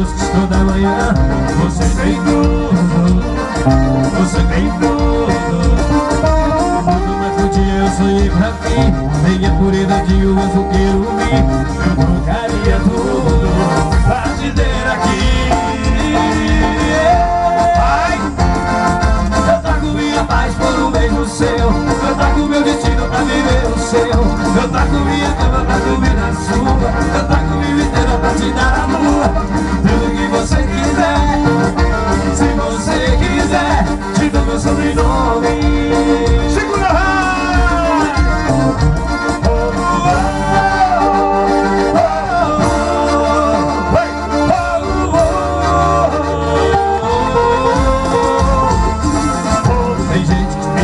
doces toda manhã. Você tem tudo, você tem tudo. Tudo, mas um dia eu sonhei pra mim. Venha pureza de uva, açuqueiro, eu trocaria tudo pra te ter aqui. Eu trago minha paz por um beijo seu. Eu trago meu destino pra viver o seu. Eu trago minha cama pra dormir na sua. Eu trago minha inteira pra te dar a lua. Tudo que você quiser, se você quiser, te dou meu sobrenome. Segura a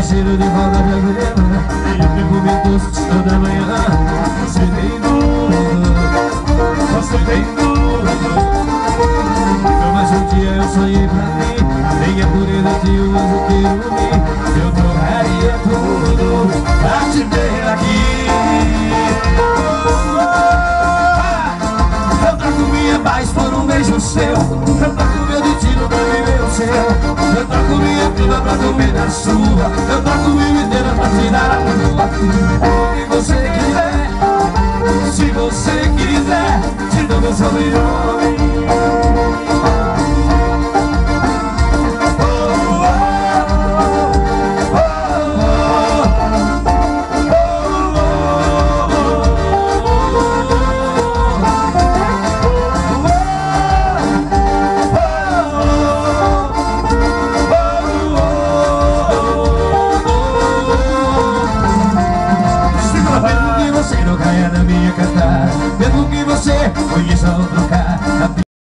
cheiro de roda brasileira e eu perfume doce toda manhã. Você tem tudo, você tem tudo. Mas um dia eu sonhei pra mim. Nem a pureza de um açuqueiro, eu trocaria tudo pra te ter aqui. Eu trago minha paz por um beijo seu. Eu trago meu destino pra viver o seu. Eu trago minha vida pra dormir na sua. Eu trago minha inteira pra te dar a lua. O que você quiser, se você quiser, te dou meu sobrenome. Mesmo que você não caia na minha cantada, mesmo que você conheça outro cara.